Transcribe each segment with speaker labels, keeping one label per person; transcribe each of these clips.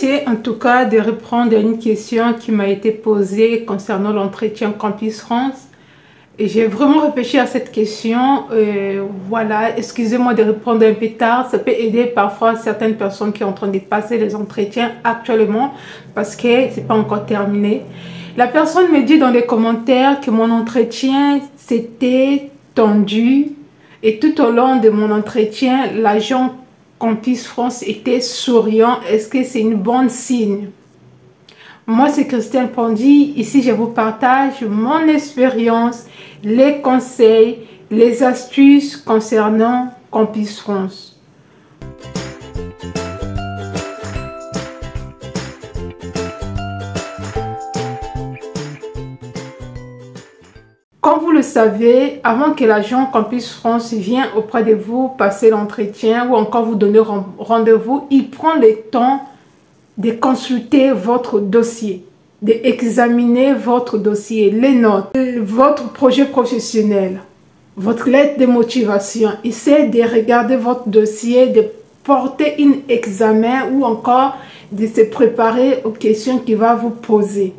Speaker 1: essayer en tout cas de répondre à une question qui m'a été posée concernant l'entretien Campus France. Et j'ai vraiment réfléchi à cette question. Voilà, excusez-moi de répondre un peu tard. Ça peut aider parfois certaines personnes qui sont en train de passer les entretiens actuellement parce que c'est pas encore terminé. La personne me dit dans les commentaires que mon entretien s'était tendu et tout au long de mon entretien, l'agent Campus France était souriant. Est-ce que c'est une bonne signe? Moi, c'est Christelle Pondy. Ici, je vous partage mon expérience, les conseils, les astuces concernant Campus France. Comme vous le savez, avant que l'agent Campus France vienne auprès de vous passer l'entretien ou encore vous donner rendez-vous, il prend le temps de consulter votre dossier, d'examiner votre dossier, les notes, votre projet professionnel, votre lettre de motivation. Essaie de regarder votre dossier, de porter un examen ou encore de se préparer aux questions qu'il va vous poser.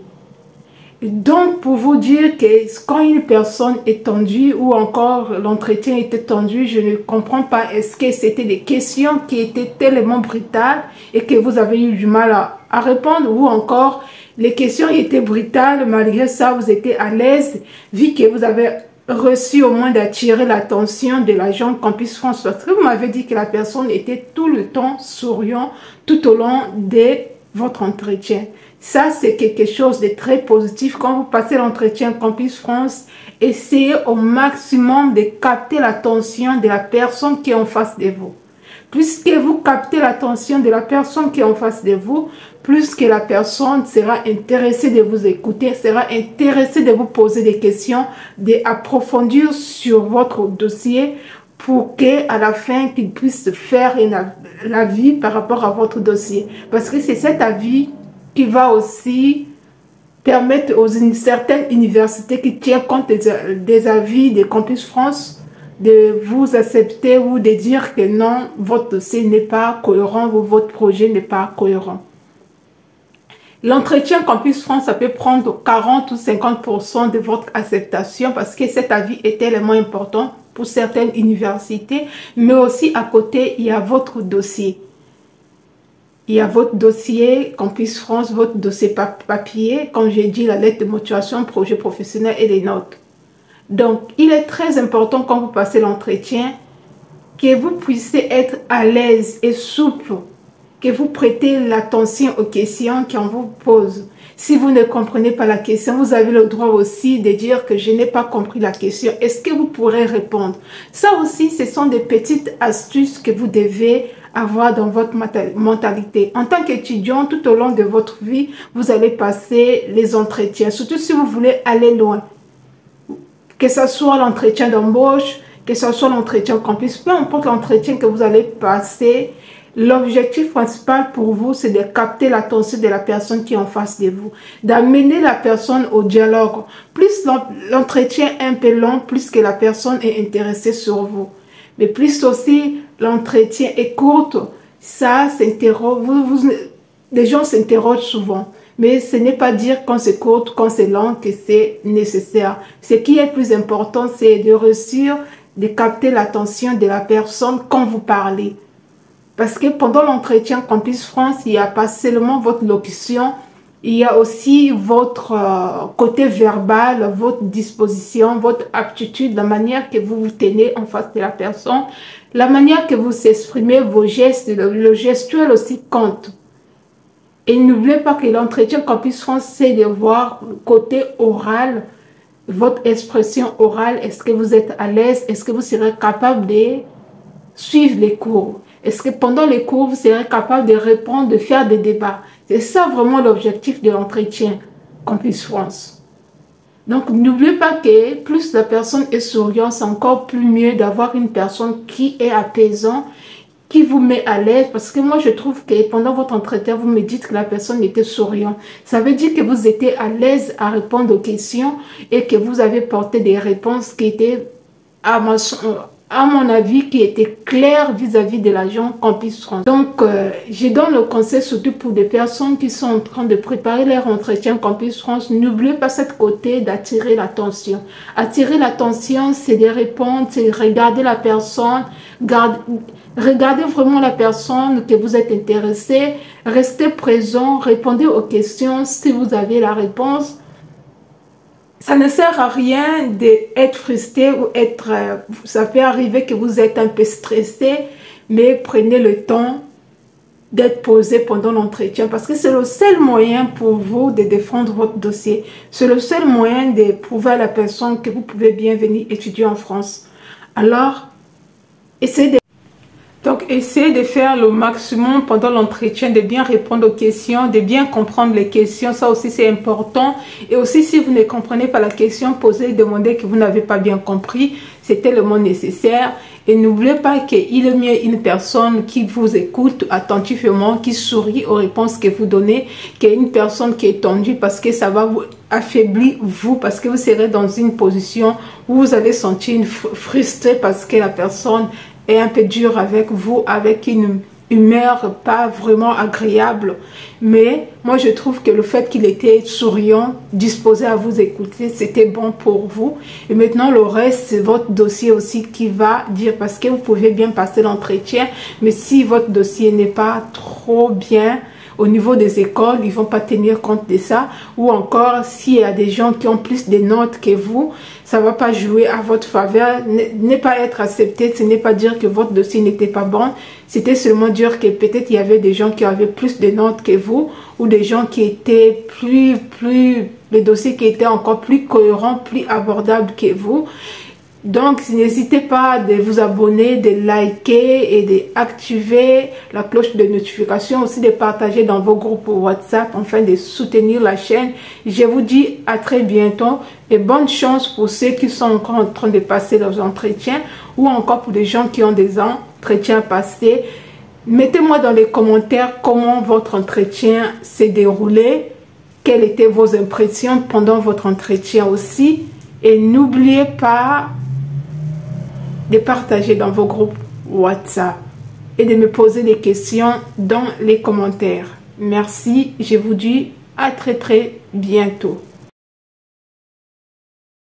Speaker 1: Donc, pour vous dire que quand une personne est tendue ou encore l'entretien était tendu, je ne comprends pas, est-ce que c'était des questions qui étaient tellement brutales et que vous avez eu du mal à répondre ou encore les questions étaient brutales, malgré ça vous étiez à l'aise vu que vous avez reçu au moins d'attirer l'attention de l'agent Campus France parce que vous m'avez dit que la personne était tout le temps souriant tout au long de votre entretien. Ça, c'est quelque chose de très positif. Quand vous passez l'entretien Campus France, essayez au maximum de capter l'attention de la personne qui est en face de vous. Plus que vous captez l'attention de la personne qui est en face de vous, plus que la personne sera intéressée de vous écouter, sera intéressée de vous poser des questions, d'approfondir sur votre dossier pour qu'à la fin, qu'il puisse faire l'avis par rapport à votre dossier. Parce que c'est cet avis qui va aussi permettre aux certaines universités qui tiennent compte des avis de Campus France de vous accepter ou de dire que non, votre dossier n'est pas cohérent ou votre projet n'est pas cohérent. L'entretien Campus France, ça peut prendre 40 ou 50% de votre acceptation parce que cet avis est tellement important pour certaines universités, mais aussi à côté, il y a votre dossier. Il y a votre dossier Campus France, votre dossier papier, comme j'ai dit, la lettre de motivation, projet professionnel et les notes. Donc, il est très important quand vous passez l'entretien que vous puissiez être à l'aise et souple, que vous prêtez l'attention aux questions qu'on vous pose. Si vous ne comprenez pas la question, vous avez le droit aussi de dire que je n'ai pas compris la question. Est-ce que vous pourrez répondre? Ça aussi, ce sont des petites astuces que vous devez avoir dans votre mentalité. En tant qu'étudiant, tout au long de votre vie, vous allez passer les entretiens, surtout si vous voulez aller loin. Que ce soit l'entretien d'embauche, que ce soit l'entretien campus, peu importe l'entretien que vous allez passer, l'objectif principal pour vous, c'est de capter l'attention de la personne qui est en face de vous, d'amener la personne au dialogue. Plus l'entretien est un peu long, plus que la personne est intéressée sur vous. Mais plus aussi l'entretien est court, ça s'interroge, les gens s'interrogent souvent. Mais ce n'est pas dire quand c'est court, quand c'est long que c'est nécessaire. Ce qui est plus important, c'est de réussir de capter l'attention de la personne quand vous parlez. Parce que pendant l'entretien Campus France, il n'y a pas seulement votre locution, il y a aussi votre côté verbal, votre disposition, votre aptitude, la manière que vous vous tenez en face de la personne, la manière que vous exprimez vos gestes, le gestuel aussi compte. Et n'oubliez pas que l'entretien Campus France, c'est de voir le côté oral, votre expression orale. Est-ce que vous êtes à l'aise? Est-ce que vous serez capable de suivre les cours? Est-ce que pendant les cours, vous serez capable de répondre, de faire des débats? C'est ça vraiment l'objectif de l'entretien Campus France. Donc, n'oubliez pas que plus la personne est souriante, c'est encore plus mieux d'avoir une personne qui est apaisante, qui vous met à l'aise. Parce que moi, je trouve que pendant votre entretien, vous me dites que la personne était souriante. Ça veut dire que vous étiez à l'aise à répondre aux questions et que vous avez porté des réponses qui étaient à mon avis, qui était clair vis-à-vis de l'agent Campus France. Donc, je donne le conseil surtout pour des personnes qui sont en train de préparer leur entretien Campus France. N'oubliez pas cette côté d'attirer l'attention. Attirer l'attention, c'est de répondre, c'est regarder la personne, regardez vraiment la personne que vous êtes intéressé, restez présent, répondez aux questions si vous avez la réponse. Ça ne sert à rien d'être frustré ou être... ça peut arriver que vous êtes un peu stressé, mais prenez le temps d'être posé pendant l'entretien parce que c'est le seul moyen pour vous de défendre votre dossier. C'est le seul moyen de prouver à la personne que vous pouvez bien venir étudier en France. Alors, essayez de faire le maximum pendant l'entretien, de bien répondre aux questions, de bien comprendre les questions. Ça aussi, c'est important. Et aussi, si vous ne comprenez pas la question, posez, demandez que vous n'avez pas bien compris. C'est tellement nécessaire. Et n'oubliez pas qu'il est mieux une personne qui vous écoute attentivement, qui sourit aux réponses que vous donnez, qu'une personne qui est tendue parce que ça va vous affaiblir, parce que vous serez dans une position où vous allez sentir frustré parce que la personne est un peu dur avec vous, avec une humeur pas vraiment agréable. Mais moi, je trouve que le fait qu'il était souriant, disposé à vous écouter, c'était bon pour vous. Et maintenant, le reste, c'est votre dossier aussi qui va dire, parce que vous pouvez bien passer l'entretien, mais si votre dossier n'est pas trop bien, au niveau des écoles, ils ne vont pas tenir compte de ça. Ou encore, s'il y a des gens qui ont plus de notes que vous, ça ne va pas jouer à votre faveur. Ne pas être accepté, ce n'est pas dire que votre dossier n'était pas bon. C'était seulement dire que peut-être il y avait des gens qui avaient plus de notes que vous, ou des gens qui étaient les dossiers qui étaient encore plus cohérents, plus abordables que vous. Donc, n'hésitez pas de vous abonner, de liker et d'activer la cloche de notification, aussi de partager dans vos groupes WhatsApp, afin de soutenir la chaîne. Je vous dis à très bientôt et bonne chance pour ceux qui sont encore en train de passer leurs entretiens ou encore pour les gens qui ont des entretiens passés. Mettez-moi dans les commentaires comment votre entretien s'est déroulé, quelles étaient vos impressions pendant votre entretien aussi. Et n'oubliez pas de partager dans vos groupes WhatsApp et de me poser des questions dans les commentaires. Merci, je vous dis à très bientôt.